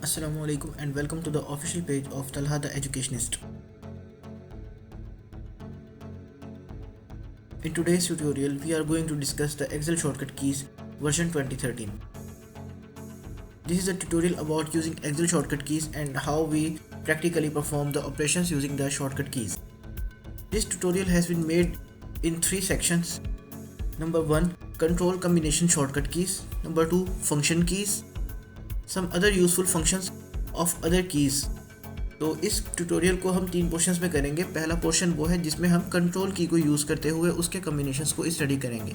Assalamu alaikum and welcome to the official page of Talha the Educationist. In today's tutorial, we are going to discuss the Excel shortcut keys version 2013. This is a tutorial about using Excel shortcut keys and how we practically perform the operations using the shortcut keys. This tutorial has been made in 3 sections. Number 1, control combination shortcut keys. Number 2, function keys. Some other useful functions of other keys. तो इस tutorial को हम 3 portions में करेंगे। पहला portion वो है जिसमें हम कंट्रोल की को यूज़ करते हुए उसके कम्बिनेशंस को स्टडी करेंगे।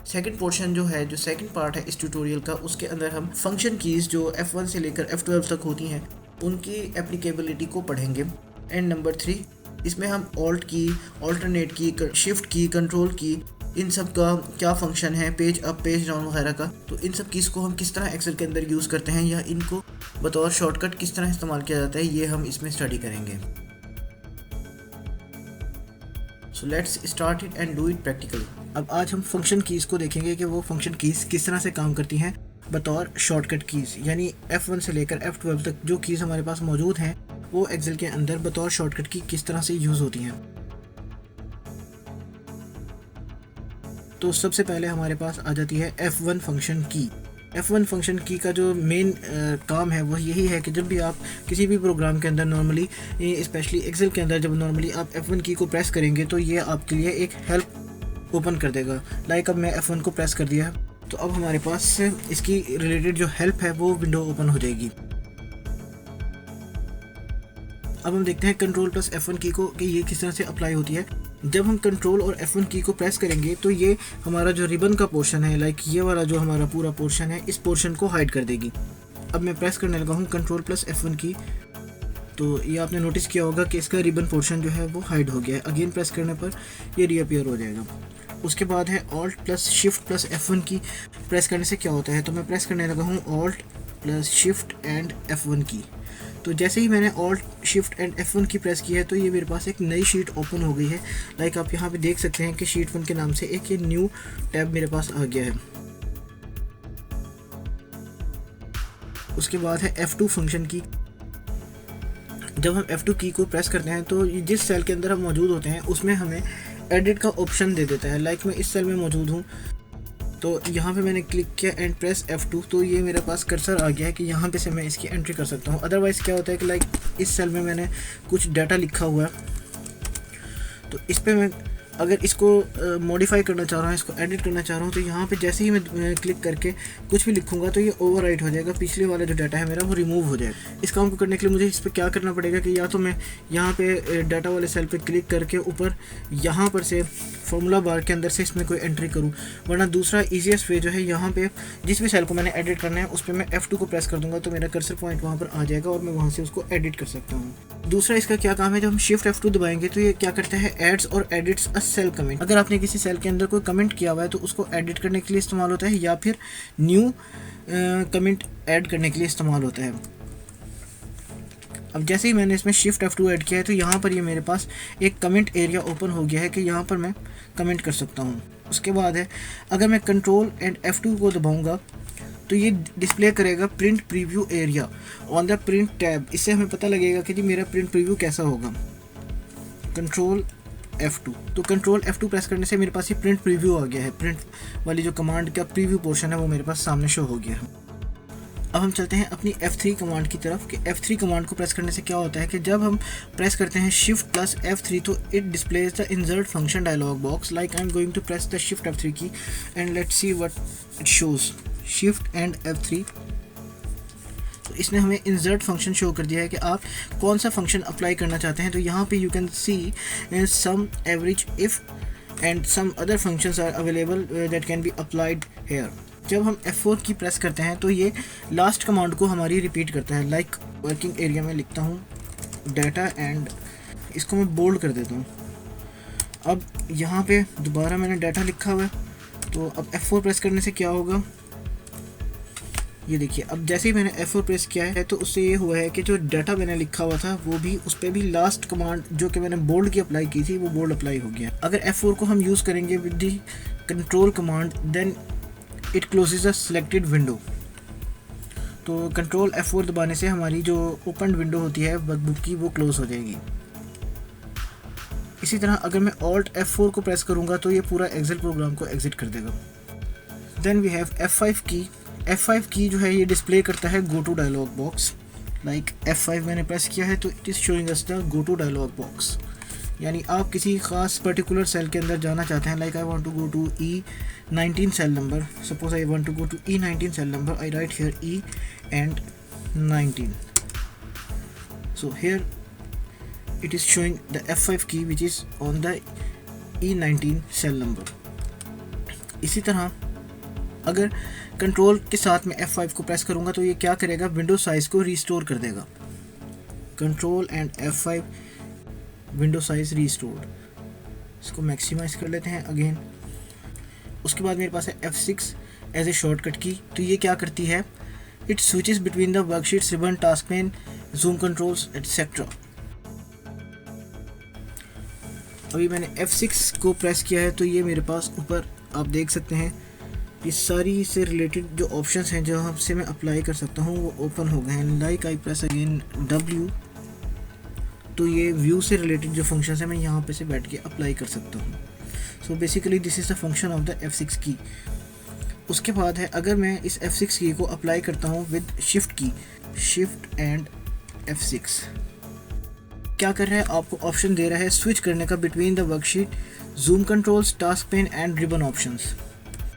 सेकंड पोर्शन जो सेकंड पार्ट है इस ट्यूटोरियल का, उसके अंदर हम फंक्शन कीज़ जो F1 से लेकर F12 तक होती हैं उनकी एप्लीकेबिलिटी को पढ़ेंगे। एंड नंबर 3, इसमें हम ऑल्ट की, ऑल्टरनेट की, शिफ्ट की, कंट्रोल की, इन सब का क्या फंक्शन है, पेज अप, पेज डाउन वगैरह का, तो इन सब कीज़ को हम किस तरह एक्सेल के अंदर यूज़ करते हैं या इनको बतौर शॉर्टकट किस तरह इस्तेमाल किया जाता है, ये हम इसमें स्टडी करेंगे। So let's start it and do it practically. अब आज हम फंक्शन कीज़ को देखेंगे कि वो फंक्शन कीज़ किस तरह से काम करती हैं बतौर शॉर्टकट कीज़, यानी F1 से लेकर F12 तक जो कीज़ हमारे पास मौजूद हैं वो एक्सेल के अंदर बतौर शॉर्टकट की किस तरह से यूज़ होती हैं। तो सबसे पहले हमारे पास आ जाती है F1 फंक्शन की। F1 फंक्शन की का जो मेन काम है वो यही है कि जब भी आप किसी भी प्रोग्राम के अंदर नॉर्मली, स्पेशली एक्सेल के अंदर, जब नॉर्मली आप F1 की को प्रेस करेंगे तो ये आपके लिए एक हेल्प ओपन कर देगा। लाइक अब मैं F1 को प्रेस कर दिया तो अब हमारे पास इसकी रिलेटेड जो हेल्प है वो विंडो ओपन हो जाएगी। अब हम देखते हैं कंट्रोल प्लस F1 की को कि ये किस तरह से अप्लाई होती है। जब हम कंट्रोल और F1 की को प्रेस करेंगे तो ये हमारा जो रिबन का पोर्शन है, लाइक ये वाला जो हमारा पूरा पोर्शन है, इस पोर्शन को हाइड कर देगी। अब मैं प्रेस करने लगा हूँ कंट्रोल प्लस F1 की, तो ये आपने नोटिस किया होगा कि इसका रिबन पोर्शन जो है वो हाइड हो गया है। अगेन प्रेस करने पर ये रीअपियर हो जाएगा। उसके बाद है alt plus shift plus F1 की। प्रेस करने से क्या होता है, तो मैं प्रेस करने लगा हूँ alt plus shift and F1 की। तो जैसे ही मैंने ऑल्ट शिफ्ट एंड F1 की प्रेस की है तो ये मेरे पास एक नई शीट ओपन हो गई है। लाइक आप यहाँ पे देख सकते हैं कि शीट 1 के नाम से एक ये न्यू टैब मेरे पास आ गया है। उसके बाद है F2 फंक्शन की। जब हम F2 की को प्रेस करते हैं तो जिस सेल के अंदर हम मौजूद होते हैं उसमें हमें एडिट का ऑप्शन दे देता है। लाइक मैं इस सेल में मौजूद हूँ तो यहाँ पे मैंने क्लिक किया एंड प्रेस F2, तो ये मेरे पास कर्सर आ गया है कि यहाँ पे से मैं इसकी एंट्री कर सकता हूँ। अदरवाइज़ क्या होता है कि लाइक इस सेल में मैंने कुछ डाटा लिखा हुआ है तो इस पर मैं अगर इसको मॉडिफाई करना चाह रहा हूँ, इसको एडिट करना चाह रहा हूँ, तो यहाँ पे जैसे ही मैं क्लिक करके कुछ भी लिखूँगा तो ये ओवरराइट हो जाएगा, पिछले वाला जो डाटा है मेरा वो रिमूव हो जाएगा। इस काम को करने के लिए मुझे इस पर क्या करना पड़ेगा कि या तो मैं यहाँ पे डाटा वाले सेल पे क्लिक करके ऊपर यहाँ पर से फॉर्मूला बार के अंदर से इसमें कोई एंट्री करूँ, वरना दूसरा ईजीएस्ट वे जो है यहाँ पे जिस भी सेल को मैंने एडिट करना है उस पर मैं F2 को प्रेस कर दूँगा तो मेरा कर्सर पॉइंट वहाँ पर आ जाएगा और मैं वहाँ से उसको एडिट कर सकता हूँ। दूसरा इसका क्या काम है, जब हम शिफ्ट F2 दबाएंगे तो ये क्या करता है, एड्स और एडिट्स अ सेल कमेंट। अगर आपने किसी सेल के अंदर कोई कमेंट किया हुआ है तो उसको एडिट करने के लिए इस्तेमाल होता है या फिर न्यू कमेंट ऐड करने के लिए इस्तेमाल होता है। अब जैसे ही मैंने इसमें शिफ्ट F2 ऐड किया है तो यहाँ पर ये मेरे पास एक कमेंट एरिया ओपन हो गया है कि यहाँ पर मैं कमेंट कर सकता हूँ। उसके बाद है अगर मैं कंट्रोल एंड F2 को दबाऊँगा तो ये डिस्प्ले करेगा print preview area on the print tab. इससे हमें पता लगेगा कि जी मेरा प्रिंट प्रीव्यू कैसा होगा। कंट्रोल F2, तो कंट्रोल F2 प्रेस करने से मेरे पास ये प्रिंट प्रीव्यू आ गया है। प्रिंट वाली जो कमांड का प्रीव्यू पोर्शन है वो मेरे पास सामने शो हो गया है। अब हम चलते हैं अपनी F3 कमांड की तरफ कि F3 कमांड को प्रेस करने से क्या होता है कि जब हम प्रेस करते हैं शिफ्ट प्लस F3 तो it displays the insert function dialog box. Like I am going to press the shift F3 key and let's see what it shows. Shift and F3, तो इसने हमें इंसर्ट फंक्शन शो कर दिया है कि आप कौन सा फंक्शन अप्लाई करना चाहते हैं। तो यहाँ पे you can see sum, average, if and some other functions are available that can be applied here. जब हम F4 की प्रेस करते हैं तो ये लास्ट कमांड को हमारी रिपीट करता है। लाइक वर्किंग एरिया में लिखता हूँ डाटा एंड इसको मैं बोल्ड कर देता हूँ। अब यहाँ पे दोबारा मैंने डाटा लिखा हुआ है तो अब F4 प्रेस करने से क्या होगा, ये देखिए। अब जैसे ही मैंने F4 प्रेस किया है तो उससे ये हुआ है कि जो डाटा मैंने लिखा हुआ था वो भी, उस पर भी लास्ट कमांड जो कि मैंने बोल्ड की अप्लाई की थी वो बोल्ड अप्लाई हो गया। अगर F4 को हम यूज़ करेंगे with the control command then it closes the selected window. तो कंट्रोल F4 दबाने से हमारी जो ओपन विंडो होती है वर्कबुक की वो क्लोज़ हो जाएगी। इसी तरह अगर मैं Alt F4 को प्रेस करूँगा तो ये पूरा एक्सेल प्रोग्राम को एग्ज़िट कर देगा। देन वी हैव F5 की। F5 की जो है ये डिस्प्ले करता है go to dialog box. Like F5 मैंने प्रेस किया है तो it is showing us the go to dialog box. यानी आप किसी ख़ास पर्टिकुलर सेल के अंदर जाना चाहते हैं, like I want to go to E19 cell number, suppose I want to go to E19 cell number, I write here E and 19, so here it is showing the F5 key which is on the E19 cell number। इसी तरह अगर control के साथ में F5 को press करूँगा तो ये क्या करेगा, विंडो साइज़ को रिस्टोर कर देगा। Control and F5 window size restored. इसको मैक्सिमाइज कर लेते हैं अगेन। उसके बाद मेरे पास है F6 एज ए शॉर्टकट की। तो ये क्या करती है, it switches between the worksheet, ribbon, task pen, zoom controls etcetera. अभी मैंने F6 को प्रेस किया है तो ये मेरे पास ऊपर आप देख सकते हैं ये सारी से रिलेटेड जो ऑप्शंस हैं जो से मैं अप्लाई कर सकता हूँ वो ओपन हो गए हैं। लाइक आई प्रेस अगेन W, तो ये व्यू से रिलेटेड जो फंक्शंस हैं मैं यहाँ पे से बैठ के अप्लाई कर सकता हूँ। So basically this is the function of the F6 की। उसके बाद है अगर मैं इस F6 की को अप्लाई करता हूँ विद शिफ्ट की, शिफ्ट एंड F6, क्या कर रहा है, आपको ऑप्शन दे रहा है स्विच करने का between the worksheet, zoom controls, task pen and ribbon options.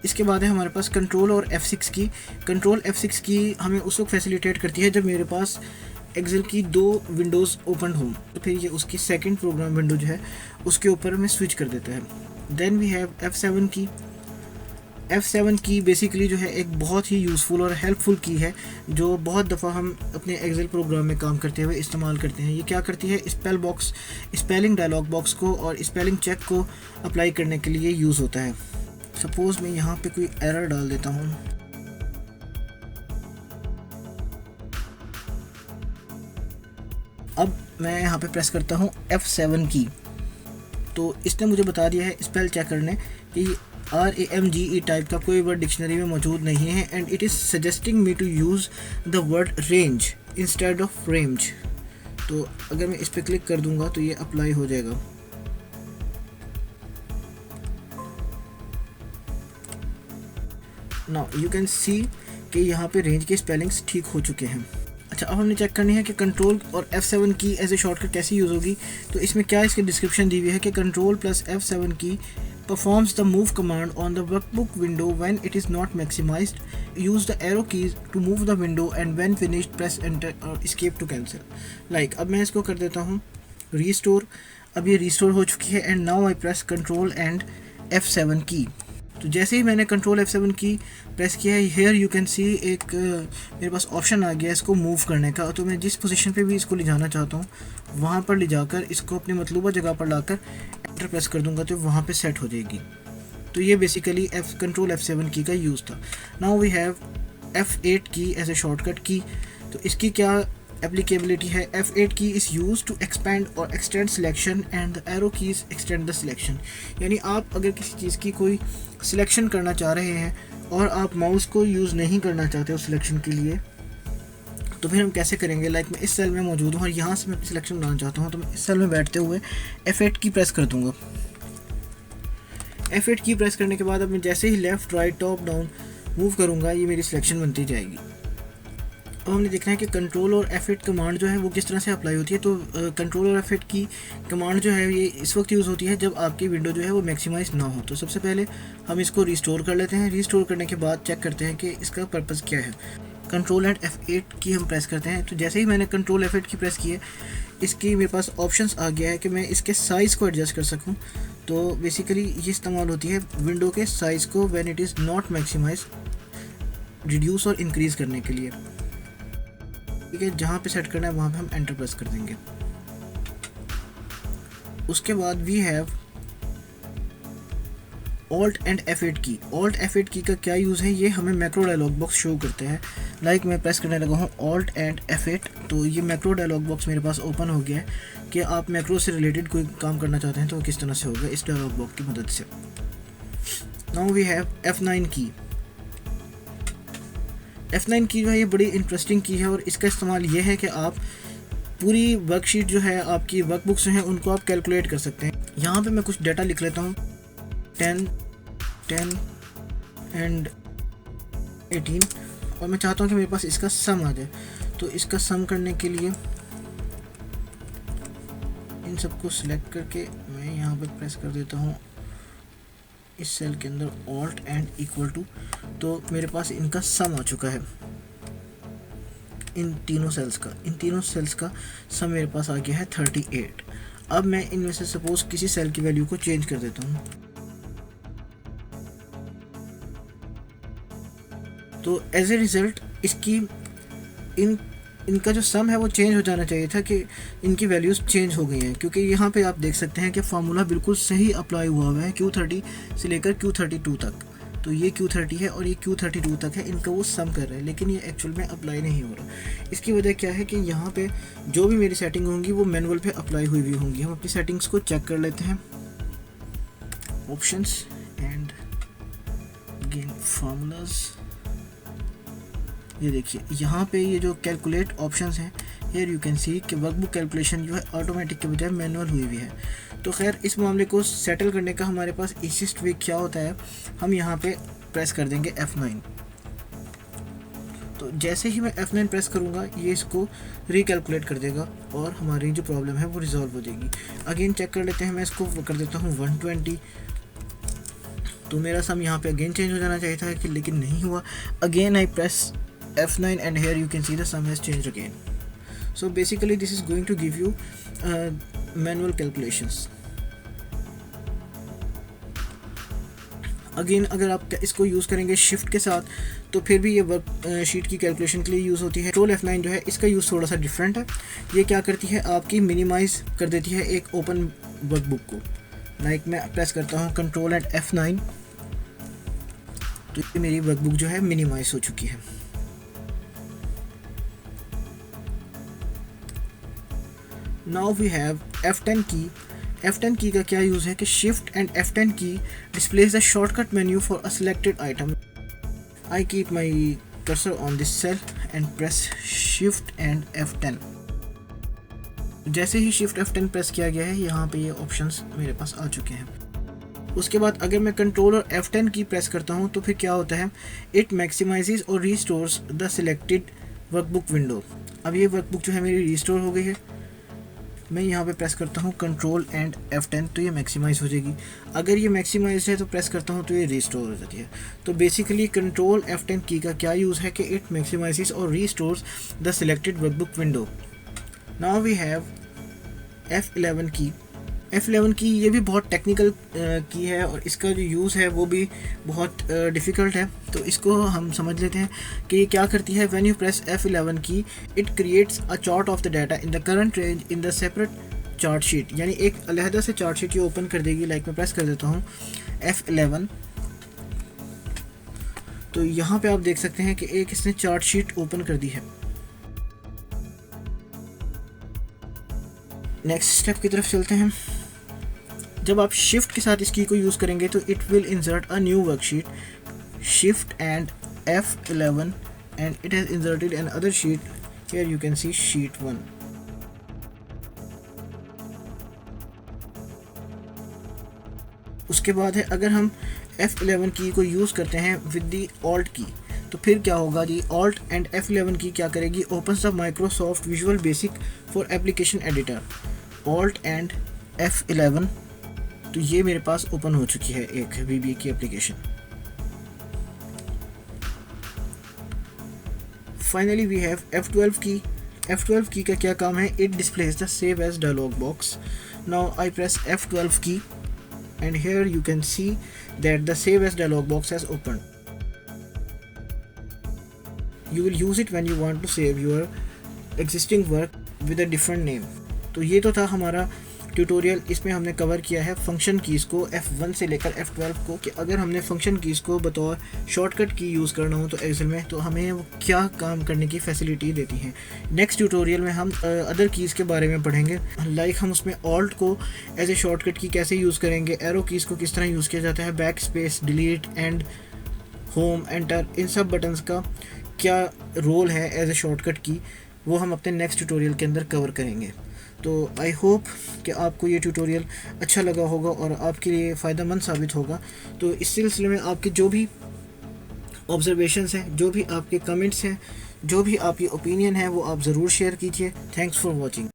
इसके बाद है हमारे पास कंट्रोल और F6 की। कंट्रोल F6 की हमें उस वक्त फैसिलिटेट करती है जब मेरे पास एक्सेल की 2 विंडोज़ ओपन हो, तो फिर ये उसकी सेकंड प्रोग्राम विंडो जो है उसके ऊपर हमें स्विच कर देता है। देन वी हैव F7 की। F7 की बेसिकली जो है एक बहुत ही यूज़फुल और हेल्पफुल की है जो बहुत दफ़ा हम अपने एक्सेल प्रोग्राम में काम करते हुए इस्तेमाल करते हैं। ये क्या करती है, स्पेलिंग डायलॉग बॉक्स को और स्पेलिंग चेक को अप्लाई करने के लिए यूज़ होता है। सपोज़ मैं यहाँ पे कोई एरर डाल देता हूँ, अब मैं यहाँ पे प्रेस करता हूँ F7 की, तो इसने मुझे बता दिया है स्पेल चेक करने कि RAMGE टाइप का कोई वर्ड डिक्शनरी में मौजूद नहीं है and it is suggesting me to use the word range instead of range. तो अगर मैं इस पर क्लिक कर दूंगा तो ये अप्लाई हो जाएगा। नाउ यू कैन सी कि यहाँ पे रेंज के स्पेलिंग्स ठीक हो चुके हैं। अच्छा, अब हमने चेक करनी है कि कंट्रोल और F7 की एज ए शॉर्टकट कैसे यूज़ होगी। तो इसमें क्या इसकी डिस्क्रिप्शन दी हुई है कि कंट्रोल प्लस F7 की performs the move command on the workbook window when it is not maximized. Use the arrow keys to move the window and when finished press enter or escape to cancel. Like अब मैं इसको कर देता हूँ restore। अब ये restore हो चुकी है and now I press control and F7 की। तो जैसे ही मैंने कंट्रोल F7 की प्रेस किया है, हेयर यू कैन सी एक मेरे पास ऑप्शन आ गया इसको मूव करने का। तो मैं जिस पोजीशन पे भी इसको ले जाना चाहता हूँ वहाँ पर ले जाकर इसको अपनी मतलूबा जगह पर लाकर एंटर प्रेस कर दूँगा तो वहाँ पे सेट हो जाएगी। तो ये बेसिकली कंट्रोल F7 की का यूज़ था। नाउ वी हैव F8 की एज ए शॉर्टकट की। तो इसकी क्या एप्लीकेबिलिटी है, F8 की इज़ यूज टू एक्सपेंड और extend selection and the arrow keys extend the selection. यानी आप अगर किसी चीज़ की कोई सिलेक्शन करना चाह रहे हैं और आप माउस को यूज़ नहीं करना चाहते उस सिलेक्शन के लिए, तो फिर हम कैसे करेंगे। लाइक मैं इस सेल में मौजूद हूँ और यहाँ से मैं सिलेक्शन बनाना चाहता हूँ, तो मैं इस सेल में बैठते हुए F8 की प्रेस कर दूँगा। F8 की प्रेस करने के बाद अब मैं जैसे ही left right top down move करूँगा ये मेरी सिलेक्शन बनती जाएगी। अब हमने देखना है कि कंट्रोल और F8 कमांड जो है वो किस तरह से अप्लाई होती है। तो कंट्रोल और F8 की कमांड जो है ये इस वक्त यूज़ होती है जब आपकी विंडो जो है वो मैक्सिमाइज ना हो। तो सबसे पहले हम इसको रिस्टोर कर लेते हैं। रिस्टोर करने के बाद चेक करते हैं कि इसका पर्पज़ क्या है। कंट्रोल एंड F8 की हम प्रेस करते हैं। तो जैसे ही मैंने कंट्रोल F8 की प्रेस की है, इसकी मेरे पास ऑप्शंस आ गया है कि मैं इसके साइज़ को एडजस्ट कर सकूँ। तो बेसिकली ये इस्तेमाल होती है विंडो के साइज़ को when it is not maximize reduce और इंक्रीज़ करने के लिए। ठीक है, जहाँ पे सेट करना है वहाँ पे हम एंटर प्रेस कर देंगे। उसके बाद we have Alt and F8 की। Alt F8 की का क्या यूज़ है, ये हमें मैक्रो डायलॉग बॉक्स शो करते हैं। लाइक मैं प्रेस करने लगा हूँ Alt एंड F8, तो ये मैक्रो डायलॉग बॉक्स मेरे पास ओपन हो गया है कि आप मैक्रो से रिलेटेड कोई काम करना चाहते हैं तो किस तरह से होगा इस डायलॉग बॉक्स की मदद से। नाउ वी हैव F9 की। F9 की जो है ये बड़ी इंटरेस्टिंग की है और इसका इस्तेमाल ये है कि आप पूरी वर्कशीट जो है, आपकी वर्कबुक्स हैं, उनको आप कैलकुलेट कर सकते हैं। यहाँ पे मैं कुछ डाटा लिख लेता हूँ, 10, 10 एंड 18, और मैं चाहता हूँ कि मेरे पास इसका सम आ जाए। तो इसका सम करने के लिए इन सबको सिलेक्ट करके मैं यहाँ पे प्रेस कर देता हूँ इस सेल के अंदर ऑल्ट एंड इक्वल टू, तो मेरे पास इनका सम आ चुका है, इन तीनों सेल्स का सम मेरे पास आ गया है 38। अब मैं इनमें से सपोज किसी सेल की वैल्यू को चेंज कर देता हूँ, तो एज ए रिज़ल्ट इसकी इनका जो सम है वो चेंज हो जाना चाहिए था कि इनकी वैल्यूज़ चेंज हो गई हैं, क्योंकि यहाँ पे आप देख सकते हैं कि फार्मूला बिल्कुल सही अप्लाई हुआ है Q30 से लेकर Q32 तक। तो ये Q30 है और ये Q32 तक है, इनका वो सम कर रहा है, लेकिन ये एक्चुअल में अप्लाई नहीं हो रहा। इसकी वजह क्या है कि यहाँ पे जो भी मेरी सेटिंग होंगी वो मैनुअल पे अप्लाई हुई हुई होंगी। हम अपनी सेटिंग्स को चेक कर लेते हैं, ऑप्शंस एंड अगेन फार्मूलाज। ये देखिए यहाँ पे ये जो कैलकुलेट ऑप्शंस हैं, हियर यू कैन सी कि वर्कबुक कैलकुलेशन जो है ऑटोमेटिक के बजाय मैनुअल हुई हुई है। तो खैर इस मामले को सेटल करने का हमारे पास ईजीएस्ट वे क्या होता है, हम यहाँ पे प्रेस कर देंगे F9। तो जैसे ही मैं F9 प्रेस करूँगा ये इसको रिकैलकुलेट कर देगा और हमारी जो प्रॉब्लम है वो रिजॉल्व हो जाएगी। अगेन चेक कर लेते हैं, मैं इसको कर देता हूँ 120। तो मेरा सम यहाँ पे अगेन चेंज हो जाना चाहिए था कि लेकिन नहीं हुआ। Again I press F9 and here you can see the sum has changed again. So basically this is going to give you manual calculations. Again अगर आप इसको यूज़ करेंगे शिफ्ट के साथ तो फिर भी ये वर्क शीट की कैलकुलेशन के लिए यूज़ होती है। कंट्रोल F9 जो है इसका यूज़ थोड़ा सा डिफरेंट है। ये क्या करती है, आपकी मिनिमाइज़ कर देती है एक ओपन वर्कबुक को। लाइक मैं प्रेस करता हूँ कंट्रोल एंड F9, तो ये मेरी वर्कबुक जो है मिनिमाइज हो चुकी है। नाउ वी हैव F10 की। F10 की का क्या यूज़ है कि shift and F10 key displays the shortcut menu for a selected item. I keep my cursor on this cell and press shift and F10। जैसे ही शिफ्ट F10 प्रेस किया गया है यहाँ पे ये ऑप्शंस मेरे पास आ चुके हैं। उसके बाद अगर मैं कंट्रोल और F10 की प्रेस करता हूँ तो फिर क्या होता है, इट मैक्सिमाइजेज और restores the selected workbook window. अब ये वर्कबुक जो है मेरी रीस्टोर हो गई है। मैं यहाँ पे प्रेस करता हूँ कंट्रोल एंड F10 तो ये मैक्सिमाइज़ हो जाएगी। अगर ये मैक्सिमाइज है तो प्रेस करता हूँ तो ये रीस्टोर हो जाती है। तो बेसिकली कंट्रोल F10 की का क्या यूज़ है कि इट मैक्सिमाइजेस और restores the selected workbook window. Now we have F11 key. F11 की ये भी बहुत टेक्निकल की है और इसका जो यूज़ है वो भी बहुत डिफ़िकल्ट है। तो इसको हम समझ लेते हैं कि ये क्या करती है। व्हेन यू प्रेस F11 की, it creates a chart of the data in the current range in the separate chart sheet. यानी एक अलहदा से चार्ट शीट ये ओपन कर देगी। लाइक मैं प्रेस कर देता हूँ F11, तो यहाँ पे आप देख सकते हैं कि एक इसने चार्ट शीट ओपन कर दी है। नेक्स्ट स्टेप की तरफ चलते हैं। जब आप शिफ्ट के साथ इस की को यूज़ करेंगे तो it will insert a new worksheet, shift and F11 and it has inserted another sheet. Here you can see sheet 1। उसके बाद है अगर हम F11 की को यूज़ करते हैं विद दी ऑल्ट की तो फिर क्या होगा जी। ऑल्ट एंड F11 की क्या करेगी, opens the Microsoft visual basic for application editor. Alt and F11, तो ये मेरे पास ओपन हो चुकी है एक VBA की application. Finally we have F12 की। F12 की का क्या काम है, it displays the save as dialog box. Now I press F12 key and here you can see that the save as dialog box has opened. You will use it when you want to save your existing work with a different name. तो ये तो था हमारा tutorial. इसमें हमने cover किया है function keys को F1 से लेकर F12 को, कि अगर हमने फंक्शन कीज़ को बतौर शॉर्टकट की यूज़ करना हो तो एक्सेल में, तो हमें वो क्या काम करने की फैसिलिटी देती हैं। नेक्स्ट ट्यूटोरियल में हम अदर कीज़ के बारे में पढ़ेंगे। लाइक हम उसमें ऑल्ट को एज ए शॉर्टकट की कैसे यूज़ करेंगे, एरो कीज़ को किस तरह यूज़ किया जाता है, back space, delete and home, enter, इन सब बटन्स का क्या रोल है एज ए शॉर्टकट की, वो हम अपने नेक्स्ट ट्यूटोरियल के अंदर कवर करेंगे। तो आई होप कि आपको ये ट्यूटोरियल अच्छा लगा होगा और आपके लिए फ़ायदेमंद साबित होगा। तो इस सिलसिले में आपके जो भी ऑब्जर्वेशंस हैं, जो भी आपके कमेंट्स हैं, जो भी आपकी ओपिनियन है, वो आप ज़रूर शेयर कीजिए। Thanks for watching.